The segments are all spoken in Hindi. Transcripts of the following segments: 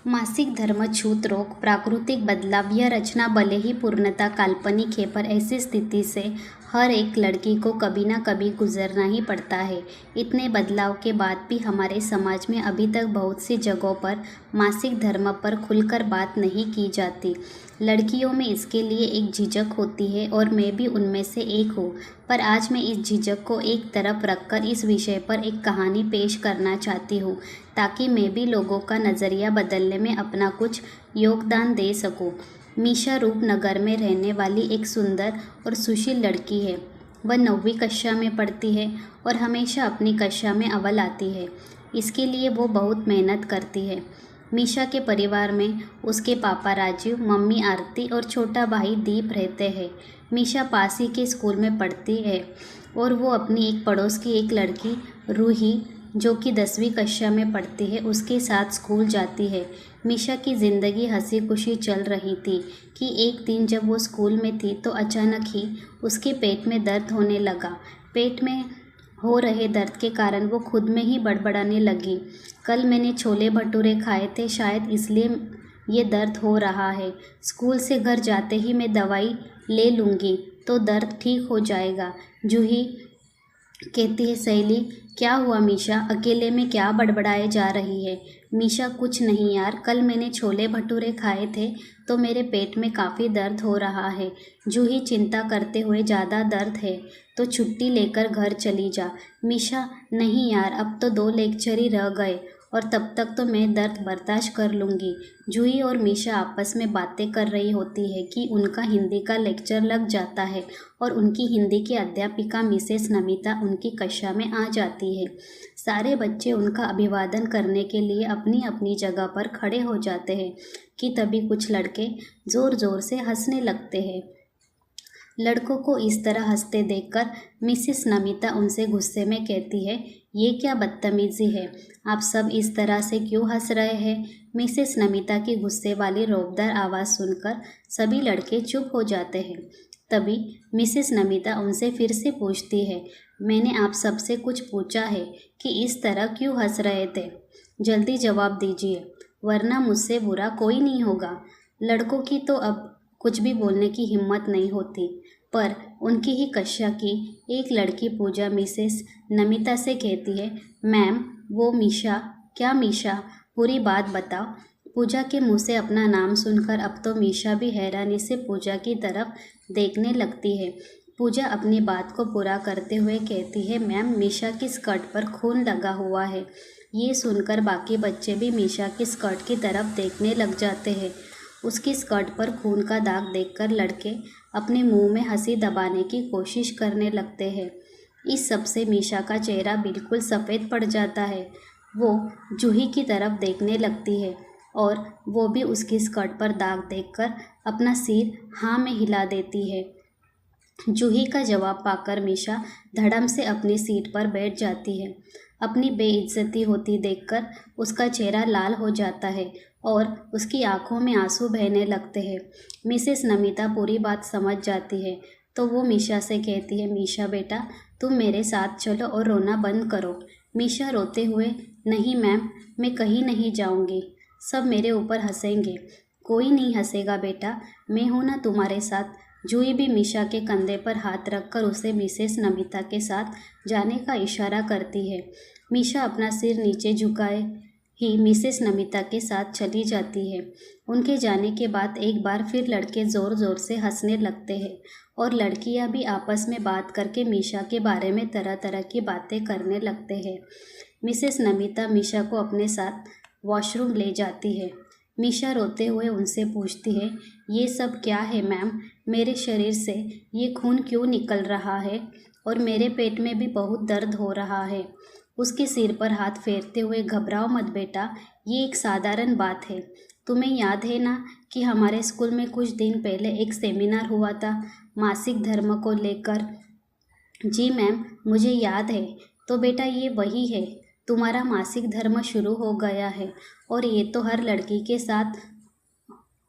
मासिक धर्म छूत रोग प्राकृतिक बदलाव यह रचना भले ही पूर्णतः काल्पनिक है, पर ऐसी स्थिति से हर एक लड़की को कभी ना कभी गुजरना ही पड़ता है। इतने बदलाव के बाद भी हमारे समाज में अभी तक बहुत सी जगहों पर मासिक धर्म पर खुलकर बात नहीं की जाती। लड़कियों में इसके लिए एक झिझक होती है और मैं भी उनमें से एक हूँ। पर आज मैं इस झिझक को एक तरफ रखकर इस विषय पर एक कहानी पेश करना चाहती हूँ, ताकि मैं भी लोगों का नज़रिया बदलने में अपना कुछ योगदान दे सकूँ। मीशा रूपनगर में रहने वाली एक सुंदर और सुशील लड़की है। वह 9वीं कक्षा में पढ़ती है और हमेशा अपनी कक्षा में अव्वल आती है। इसके लिए वो बहुत मेहनत करती है। मीशा के परिवार में उसके पापा राजीव, मम्मी आरती और छोटा भाई दीप रहते हैं। मीशा पास ही के स्कूल में पढ़ती है और वो अपनी एक पड़ोस की एक लड़की रूही, जो कि 10वीं कक्षा में पढ़ती है, उसके साथ स्कूल जाती है। मीशा की ज़िंदगी हंसी खुशी चल रही थी कि एक दिन जब वो स्कूल में थी तो अचानक ही उसके पेट में दर्द होने लगा। पेट में हो रहे दर्द के कारण वो खुद में ही बड़बड़ाने लगी। कल मैंने छोले भटूरे खाए थे, शायद इसलिए ये दर्द हो रहा है। स्कूल से घर जाते ही मैं दवाई ले लूँगी तो दर्द ठीक हो जाएगा। जूही कहती है, सहेली क्या हुआ मीशा, अकेले में क्या बड़बड़ाए जा रही है। मीशा कुछ नहीं यार, कल मैंने छोले भटूरे खाए थे तो मेरे पेट में काफ़ी दर्द हो रहा है। जूही चिंता करते हुए, ज़्यादा दर्द है तो छुट्टी लेकर घर चली जा। मीशा नहीं यार, अब तो 2 लेक्चर ही रह गए और तब तक तो मैं दर्द बर्दाश्त कर लूँगी। जूही और मीशा आपस में बातें कर रही होती है कि उनका हिंदी का लेक्चर लग जाता है और उनकी हिंदी की अध्यापिका मिसेस नमिता उनकी कक्षा में आ जाती है। सारे बच्चे उनका अभिवादन करने के लिए अपनी अपनी जगह पर खड़े हो जाते हैं कि तभी कुछ लड़के ज़ोर ज़ोर से हंसने लगते हैं। लड़कों को इस तरह हंसते देखकर मिसेस नमिता उनसे गुस्से में कहती है, ये क्या बदतमीज़ी है, आप सब इस तरह से क्यों हंस रहे हैं। मिसेस नमिता की गुस्से वाली रौबदार आवाज़ सुनकर सभी लड़के चुप हो जाते हैं। तभी मिसेस नमिता उनसे फिर से पूछती है, मैंने आप सबसे कुछ पूछा है कि इस तरह क्यों हंस रहे थे, जल्दी जवाब दीजिए, वरना मुझसे बुरा कोई नहीं होगा। लड़कों की तो अब कुछ भी बोलने की हिम्मत नहीं होती, पर उनकी ही कक्षा की एक लड़की पूजा मिसेस नमिता से कहती है, मैम वो मीशा, क्या मीशा, पूरी बात बताओ। पूजा के मुंह से अपना नाम सुनकर अब तो मीशा भी हैरानी से पूजा की तरफ देखने लगती है। पूजा अपनी बात को पूरा करते हुए कहती है, मैम मीशा की स्कर्ट पर खून लगा हुआ है। ये सुनकर बाकी बच्चे भी मीशा की स्कर्ट की तरफ देखने लग जाते हैं। उसकी स्कर्ट पर खून का दाग देखकर लड़के अपने मुंह में हंसी दबाने की कोशिश करने लगते हैं। इस सब से मीशा का चेहरा बिल्कुल सफ़ेद पड़ जाता है। वो जूही की तरफ देखने लगती है और वो भी उसकी स्कर्ट पर दाग देखकर अपना सिर हाँ में हिला देती है। जूही का जवाब पाकर मीशा धड़म से अपनी सीट पर बैठ जाती है। अपनी बेइज्जती होती देखकर उसका चेहरा लाल हो जाता है और उसकी आंखों में आंसू बहने लगते हैं। मिसेस नमिता पूरी बात समझ जाती है तो वो मीशा से कहती है, मीशा बेटा तुम मेरे साथ चलो और रोना बंद करो। मीशा रोते हुए, नहीं मैम, मैं कहीं नहीं जाऊंगी, सब मेरे ऊपर हंसेंगे। कोई नहीं हंसेगा बेटा, मैं हूँ ना तुम्हारे साथ। जूही भी मीशा के कंधे पर हाथ रखकर उसे मिसेस नमिता के साथ जाने का इशारा करती है। मीशा अपना सिर नीचे झुकाए ही मिसेस नमिता के साथ चली जाती है। उनके जाने के बाद एक बार फिर लड़के ज़ोर ज़ोर से हंसने लगते हैं और लड़कियां भी आपस में बात करके मीशा के बारे में तरह तरह की बातें करने लगते हैं। मिसेस नमिता मीशा को अपने साथ वॉशरूम ले जाती है। मीशा रोते हुए उनसे पूछती है, ये सब क्या है मैम, मेरे शरीर से ये खून क्यों निकल रहा है और मेरे पेट में भी बहुत दर्द हो रहा है। उसके सिर पर हाथ फेरते हुए, घबराओ मत बेटा, ये एक साधारण बात है। तुम्हें याद है ना कि हमारे स्कूल में कुछ दिन पहले एक सेमिनार हुआ था मासिक धर्म को लेकर। जी मैम, मुझे याद है। तो बेटा ये वही है, तुम्हारा मासिक धर्म शुरू हो गया है और ये तो हर लड़की के साथ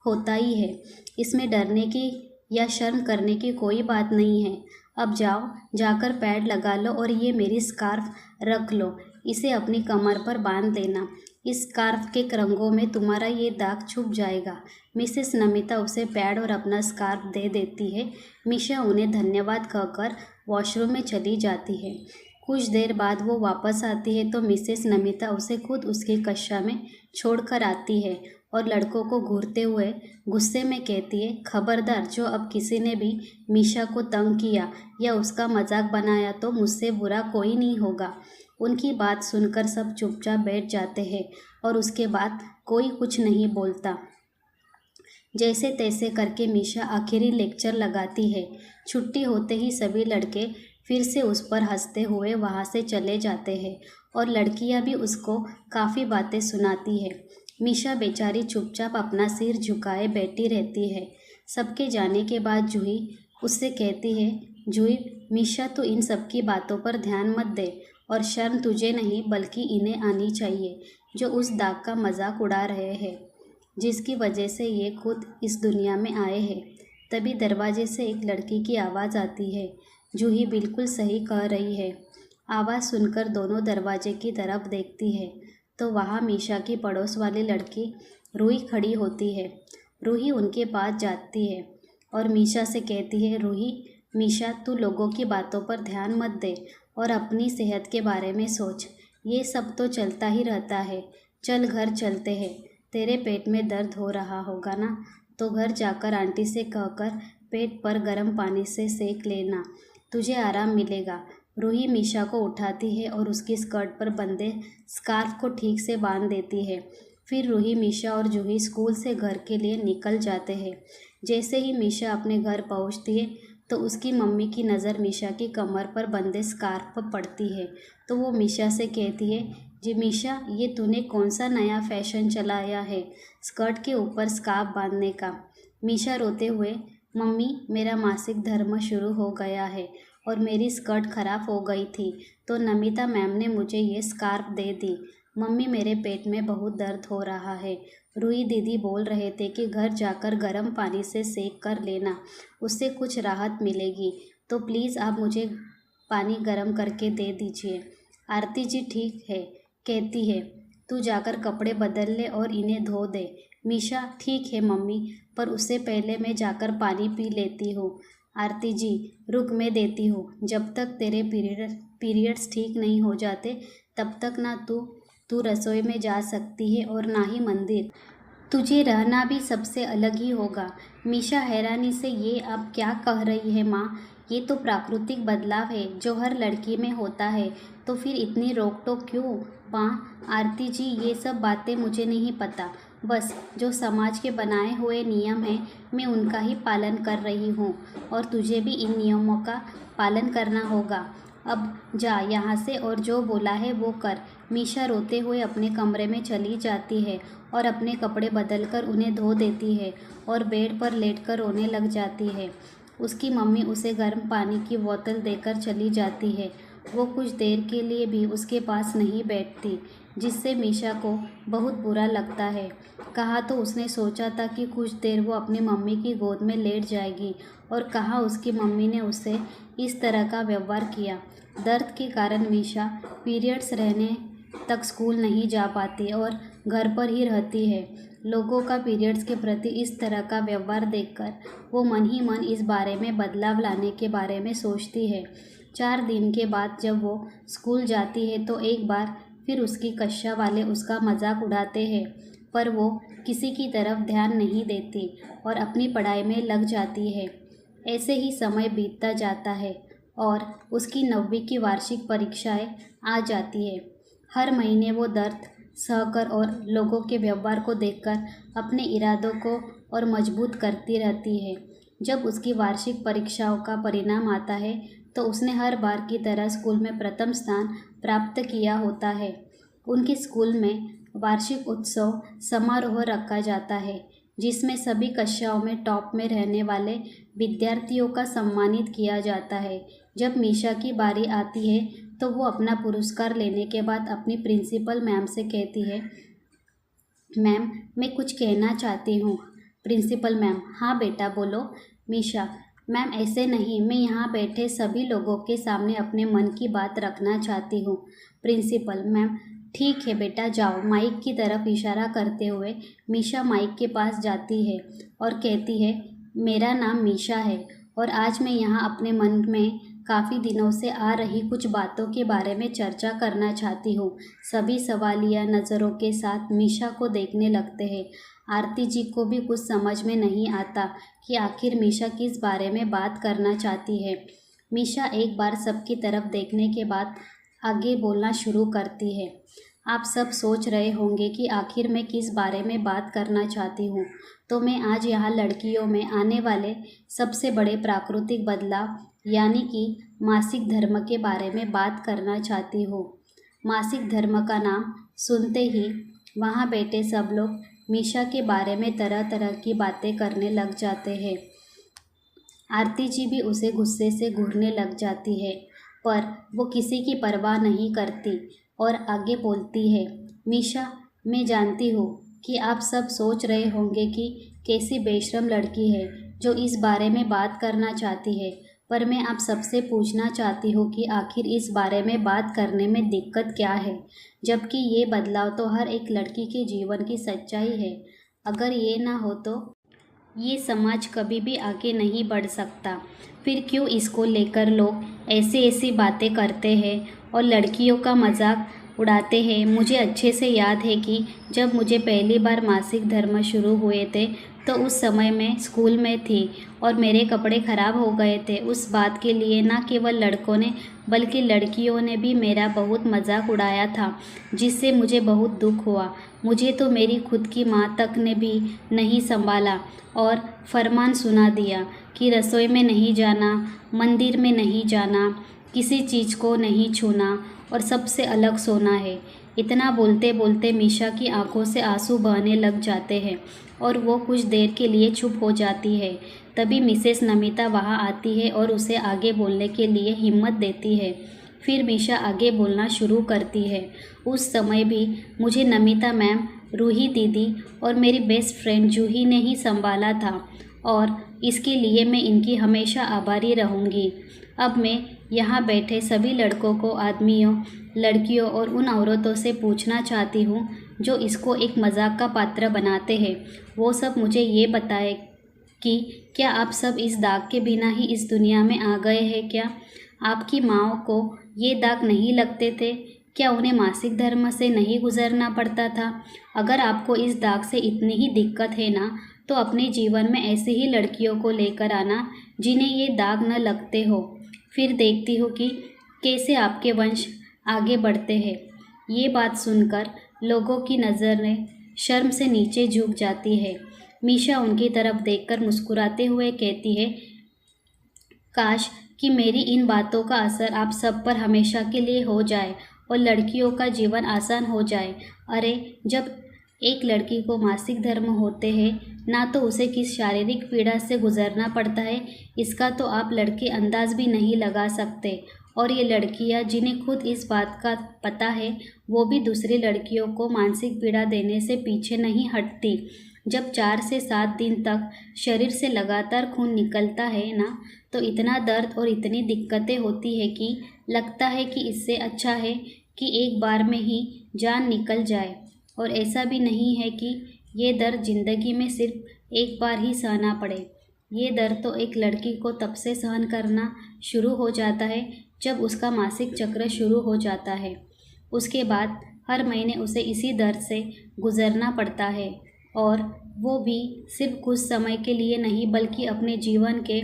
होता ही है। इसमें डरने की या शर्म करने की कोई बात नहीं है। अब जाओ, जाकर पैड लगा लो और ये मेरी स्कार्फ रख लो। इसे अपनी कमर पर बांध देना। इस स्कार्फ के रंगों में तुम्हारा ये दाग छुप जाएगा। मिसेस नमिता उसे पैड और अपना स्कार्फ दे देती है। मीशा उन्हें धन्यवाद कहकर वॉशरूम में चली जाती है। कुछ देर बाद वो वापस आती है तो मिसेस नमिता उसे खुद उसकी कक्षा में छोड़कर आती है और लड़कों को घूरते हुए गुस्से में कहती है, खबरदार, जो अब किसी ने भी मीशा को तंग किया या उसका मजाक बनाया तो मुझसे बुरा कोई नहीं होगा। उनकी बात सुनकर सब चुपचाप बैठ जाते हैं और उसके बाद कोई कुछ नहीं बोलता। जैसे तैसे करके मीशा आखिरी लेक्चर लगाती है। छुट्टी होते ही सभी लड़के फिर से उस पर हंसते हुए वहाँ से चले जाते हैं और लड़कियाँ भी उसको काफ़ी बातें सुनाती है। मीशा बेचारी चुपचाप अपना सिर झुकाए बैठी रहती है। सबके जाने के बाद जूही उससे कहती है, जूही, मीशा तो इन सब की बातों पर ध्यान मत दे और शर्म तुझे नहीं बल्कि इन्हें आनी चाहिए जो उस दाग का मजाक उड़ा रहे हैं जिसकी वजह से ये खुद इस दुनिया में आए हैं। तभी दरवाजे से एक लड़की की आवाज़ आती है। जूही बिल्कुल सही कह रही है। आवाज़ सुनकर दोनों दरवाजे की तरफ देखती है तो वहाँ मीशा की पड़ोस वाली लड़की रूही खड़ी होती है। रूही उनके पास जाती है और मीशा से कहती है, रूही, मीशा, तू लोगों की बातों पर ध्यान मत दे और अपनी सेहत के बारे में सोच। ये सब तो चलता ही रहता है। चल घर चलते हैं। तेरे पेट में दर्द हो रहा होगा ना, तो घर जाकर आंटी से कहकर पेट पर गर्म पानी से सेक लेना, तुझे आराम मिलेगा। रूही मीशा को उठाती है और उसकी स्कर्ट पर बंधे स्कार्फ को ठीक से बांध देती है। फिर रूही, मीशा और जूही स्कूल से घर के लिए निकल जाते हैं। जैसे ही मीशा अपने घर पहुंचती है तो उसकी मम्मी की नज़र मीशा की कमर पर बंधे स्कार्फ पर पड़ती है तो वो मीशा से कहती है, जी मीशा, ये तूने कौन सा नया फैशन चलाया है स्कर्ट के ऊपर स्कार्फ बांधने का। मीशा रोते हुए, मम्मी, मेरा मासिक धर्म शुरू हो गया है और मेरी स्कर्ट ख़राब हो गई थी तो नमिता मैम ने मुझे ये स्कार्फ दे दी। मम्मी, मेरे पेट में बहुत दर्द हो रहा है। रूही दीदी बोल रहे थे कि घर जाकर गर्म पानी से सेक कर लेना, उससे कुछ राहत मिलेगी, तो प्लीज़ आप मुझे पानी गर्म करके दे दीजिए। आरती जी ठीक है, कहती है, तू जाकर कपड़े बदल ले और इन्हें धो दे। मीशा, ठीक है मम्मी, पर उससे पहले मैं जाकर पानी पी लेती हूँ। आरती जी, रुक, मैं देती हूँ। जब तक तेरे पीरियड्स ठीक नहीं हो जाते तब तक ना तू रसोई में जा सकती है और ना ही मंदिर। तुझे रहना भी सबसे अलग ही होगा। मीशा हैरानी से, ये आप क्या कह रही है माँ? ये तो प्राकृतिक बदलाव है जो हर लड़की में होता है, तो फिर इतनी रोक टोक क्यों माँ? आरती जी, ये सब बातें मुझे नहीं पता। बस जो समाज के बनाए हुए नियम हैं मैं उनका ही पालन कर रही हूँ और तुझे भी इन नियमों का पालन करना होगा। अब जा यहाँ से और जो बोला है वो कर। मीशा रोते हुए अपने कमरे में चली जाती है और अपने कपड़े बदलकर उन्हें धो देती है और बेड पर लेटकर रोने लग जाती है। उसकी मम्मी उसे गर्म पानी की बोतल देकर चली जाती है। वो कुछ देर के लिए भी उसके पास नहीं बैठती, जिससे मीशा को बहुत बुरा लगता है। कहाँ तो उसने सोचा था कि कुछ देर वो अपनी मम्मी की गोद में लेट जाएगी और कहाँ उसकी मम्मी ने उसे इस तरह का व्यवहार किया। दर्द के कारण मीशा पीरियड्स रहने तक स्कूल नहीं जा पाती और घर पर ही रहती है। लोगों का पीरियड्स के प्रति इस तरह का व्यवहार देखकर वो मन ही मन इस बारे में बदलाव लाने के बारे में सोचती है। 4 दिन के बाद जब वो स्कूल जाती है तो एक बार फिर उसकी कक्षा वाले उसका मजाक उड़ाते हैं, पर वो किसी की तरफ ध्यान नहीं देती और अपनी पढ़ाई में लग जाती है। ऐसे ही समय बीतता जाता है और उसकी 9वीं की वार्षिक परीक्षाएं आ जाती है। हर महीने वो दर्द सहकर और लोगों के व्यवहार को देखकर अपने इरादों को और मजबूत करती रहती है। जब उसकी वार्षिक परीक्षाओं का परिणाम आता है तो उसने हर बार की तरह स्कूल में प्रथम स्थान प्राप्त किया होता है। उनके स्कूल में वार्षिक उत्सव समारोह रखा जाता है, जिसमें सभी कक्षाओं में टॉप में रहने वाले विद्यार्थियों का सम्मानित किया जाता है। जब मीशा की बारी आती है तो वो अपना पुरस्कार लेने के बाद अपनी प्रिंसिपल मैम से कहती है, मैम, मैं कुछ कहना चाहती हूँ। प्रिंसिपल मैम, हाँ बेटा बोलो। मीशा, मैम ऐसे नहीं, मैं यहाँ बैठे सभी लोगों के सामने अपने मन की बात रखना चाहती हूँ। प्रिंसिपल मैम, ठीक है बेटा जाओ। माइक की तरफ इशारा करते हुए मीशा माइक के पास जाती है और कहती है, मेरा नाम मीशा है और आज मैं यहाँ अपने मन में काफ़ी दिनों से आ रही कुछ बातों के बारे में चर्चा करना चाहती हूँ। सभी सवालिया नज़रों के साथ मीशा को देखने लगते हैं। आरती जी को भी कुछ समझ में नहीं आता कि आखिर मीशा किस बारे में बात करना चाहती है। मीशा एक बार सबकी तरफ देखने के बाद आगे बोलना शुरू करती है। आप सब सोच रहे होंगे कि आखिर मैं किस बारे में बात करना चाहती हूँ, तो मैं आज यहाँ लड़कियों में आने वाले सबसे बड़े प्राकृतिक बदलाव यानी कि मासिक धर्म के बारे में बात करना चाहती हूँ। मासिक धर्म का नाम सुनते ही वहाँ बैठे सब लोग मीशा के बारे में तरह तरह की बातें करने लग जाते हैं। आरती जी भी उसे गुस्से से घूरने लग जाती है, पर वो किसी की परवाह नहीं करती और आगे बोलती है, मीशा, मैं जानती हूँ कि आप सब सोच रहे होंगे कि कैसी बेशरम लड़की है जो इस बारे में बात करना चाहती है, पर मैं आप सबसे पूछना चाहती हूँ कि आखिर इस बारे में बात करने में दिक्कत क्या है, जबकि ये बदलाव तो हर एक लड़की के जीवन की सच्चाई है। अगर ये ना हो तो ये समाज कभी भी आगे नहीं बढ़ सकता। फिर क्यों इसको लेकर लोग ऐसी ऐसी बातें करते हैं और लड़कियों का मजाक उड़ाते हैं। मुझे अच्छे से याद है कि जब मुझे पहली बार मासिक धर्म शुरू हुए थे तो उस समय मैं स्कूल में थी और मेरे कपड़े ख़राब हो गए थे। उस बात के लिए न केवल लड़कों ने बल्कि लड़कियों ने भी मेरा बहुत मजाक उड़ाया था, जिससे मुझे बहुत दुख हुआ। मुझे तो मेरी खुद की माँ तक ने भी नहीं संभाला और फरमान सुना दिया कि रसोई में नहीं जाना, मंदिर में नहीं जाना, किसी चीज़ को नहीं छूना और सबसे अलग सोना है। इतना बोलते बोलते मीशा की आंखों से आंसू बहने लग जाते हैं और वो कुछ देर के लिए चुप हो जाती है। तभी मिसेस नमिता वहाँ आती है और उसे आगे बोलने के लिए हिम्मत देती है। फिर मीशा आगे बोलना शुरू करती है। उस समय भी मुझे नमिता मैम, रूही दीदी और मेरी बेस्ट फ्रेंड जूही ने ही संभाला था और इसके लिए मैं इनकी हमेशा आभारी रहूँगी। अब मैं यहाँ बैठे सभी लड़कों को, आदमियों, लड़कियों और उन औरतों से पूछना चाहती हूँ जो इसको एक मजाक का पात्र बनाते हैं। वो सब मुझे ये बताए कि क्या आप सब इस दाग के बिना ही इस दुनिया में आ गए हैं क्या? आपकी माँओं को ये दाग नहीं लगते थे क्या? उन्हें मासिक धर्म से नहीं गुजरना पड़ता था? अगर आपको इस दाग से इतनी ही दिक्कत है ना, तो अपने जीवन में ऐसी ही लड़कियों को लेकर आना जिन्हें ये दाग न लगते हो। फिर देखती हूँ कि कैसे आपके वंश आगे बढ़ते हैं। ये बात सुनकर लोगों की नज़रें शर्म से नीचे झुक जाती है। मीशा उनकी तरफ देखकर मुस्कुराते हुए कहती है, काश कि मेरी इन बातों का असर आप सब पर हमेशा के लिए हो जाए और लड़कियों का जीवन आसान हो जाए। अरे, जब एक लड़की को मासिक धर्म होते हैं ना, तो उसे किस शारीरिक पीड़ा से गुजरना पड़ता है, इसका तो आप लड़के अंदाज भी नहीं लगा सकते। और ये लड़कियां जिन्हें खुद इस बात का पता है, वो भी दूसरी लड़कियों को मानसिक पीड़ा देने से पीछे नहीं हटती। जब 4 से 7 दिन तक शरीर से लगातार खून निकलता है ना, तो इतना दर्द और इतनी दिक्कतें होती है कि लगता है कि इससे अच्छा है कि एक बार में ही जान निकल जाए। और ऐसा भी नहीं है कि ये दर्द ज़िंदगी में सिर्फ एक बार ही सहना पड़े। ये दर्द तो एक लड़की को तब से सहन करना शुरू हो जाता है जब उसका मासिक चक्र शुरू हो जाता है। उसके बाद हर महीने उसे इसी दर्द से गुजरना पड़ता है, और वो भी सिर्फ कुछ समय के लिए नहीं बल्कि अपने जीवन के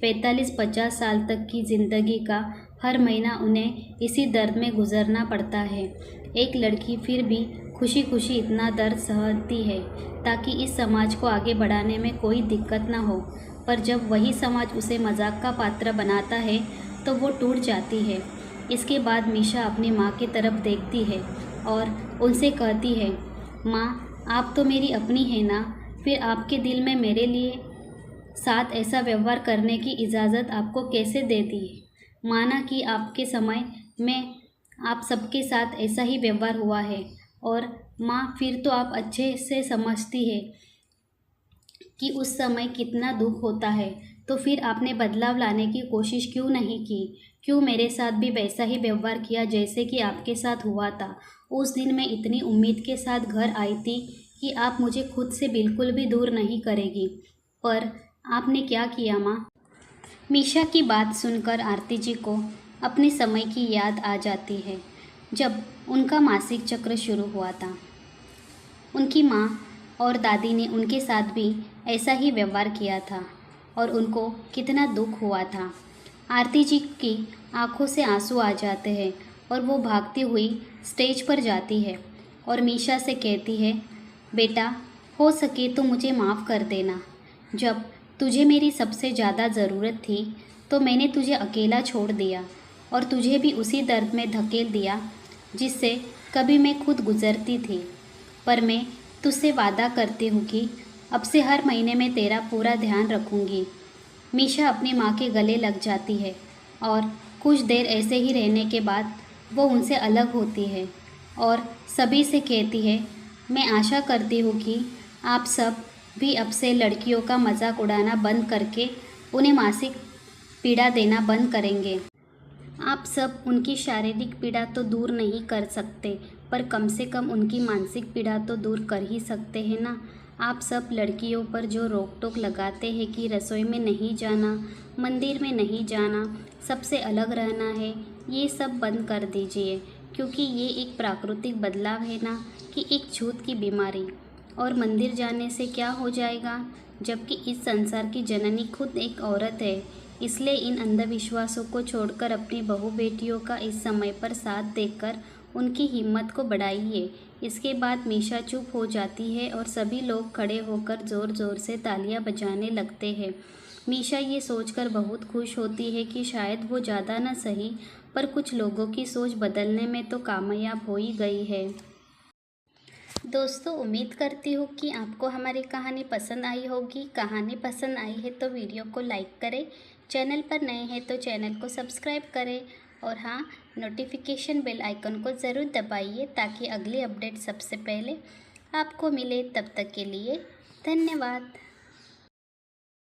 45-50 साल तक की ज़िंदगी का हर महीना उन्हें इसी दर्द में गुजरना पड़ता है। एक लड़की फिर भी खुशी खुशी इतना दर्द सहती है ताकि इस समाज को आगे बढ़ाने में कोई दिक्कत ना हो, पर जब वही समाज उसे मजाक का पात्र बनाता है तो वो टूट जाती है। इसके बाद मीशा अपनी माँ की तरफ देखती है और उनसे कहती है, माँ, आप तो मेरी अपनी है ना, फिर आपके दिल में मेरे लिए साथ ऐसा व्यवहार करने की इजाज़त आपको कैसे दे दी? माना कि आपके समय में आप सबके साथ ऐसा ही व्यवहार हुआ है, और माँ, फिर तो आप अच्छे से समझती है कि उस समय कितना दुख होता है। तो फिर आपने बदलाव लाने की कोशिश क्यों नहीं की? क्यों मेरे साथ भी वैसा ही व्यवहार किया जैसे कि आपके साथ हुआ था? उस दिन मैं इतनी उम्मीद के साथ घर आई थी कि आप मुझे खुद से बिल्कुल भी दूर नहीं करेगी, पर आपने क्या किया माँ? मीशा की बात सुनकर आरती जी को अपने समय की याद आ जाती है, जब उनका मासिक चक्र शुरू हुआ था। उनकी माँ और दादी ने उनके साथ भी ऐसा ही व्यवहार किया था और उनको कितना दुख हुआ था। आरती जी की आंखों से आंसू आ जाते हैं और वो भागती हुई स्टेज पर जाती है और मीशा से कहती है, बेटा, हो सके तो मुझे माफ़ कर देना। जब तुझे मेरी सबसे ज़्यादा ज़रूरत थी तो मैंने तुझे अकेला छोड़ दिया और तुझे भी उसी दर्द में धकेल दिया जिससे कभी मैं खुद गुज़रती थी। पर मैं तुझसे वादा करती हूँ कि अब से हर महीने में तेरा पूरा ध्यान रखूँगी। मीशा अपनी माँ के गले लग जाती है और कुछ देर ऐसे ही रहने के बाद वो उनसे अलग होती है और सभी से कहती है, मैं आशा करती हूँ कि आप सब भी अब से लड़कियों का मजाक उड़ाना बंद करके उन्हें मासिक पीड़ा देना बंद करेंगे। आप सब उनकी शारीरिक पीड़ा तो दूर नहीं कर सकते, पर कम से कम उनकी मानसिक पीड़ा तो दूर कर ही सकते हैं ना। आप सब लड़कियों पर जो रोक टोक लगाते हैं कि रसोई में नहीं जाना, मंदिर में नहीं जाना, सबसे अलग रहना है, ये सब बंद कर दीजिए, क्योंकि ये एक प्राकृतिक बदलाव है ना कि एक छूत की बीमारी। और मंदिर जाने से क्या हो जाएगा, जबकि इस संसार की जननी खुद एक औरत है। इसलिए इन अंधविश्वासों को छोड़कर अपनी बहू बेटियों का इस समय पर साथ देकर उनकी हिम्मत को बढ़ाइए। इसके बाद मीशा चुप हो जाती है और सभी लोग खड़े होकर ज़ोर ज़ोर से तालियां बजाने लगते हैं। मीशा ये सोचकर बहुत खुश होती है कि शायद वो ज़्यादा न सही, पर कुछ लोगों की सोच बदलने में तो कामयाब हो ही गई है। दोस्तों, उम्मीद करती हूँ कि आपको हमारी कहानी पसंद आई होगी। कहानी पसंद आई है तो वीडियो को लाइक करें, चैनल पर नए हैं तो चैनल को सब्सक्राइब करें और हाँ, नोटिफिकेशन बेल आइकन को ज़रूर दबाइए ताकि अगली अपडेट सबसे पहले आपको मिले। तब तक के लिए धन्यवाद।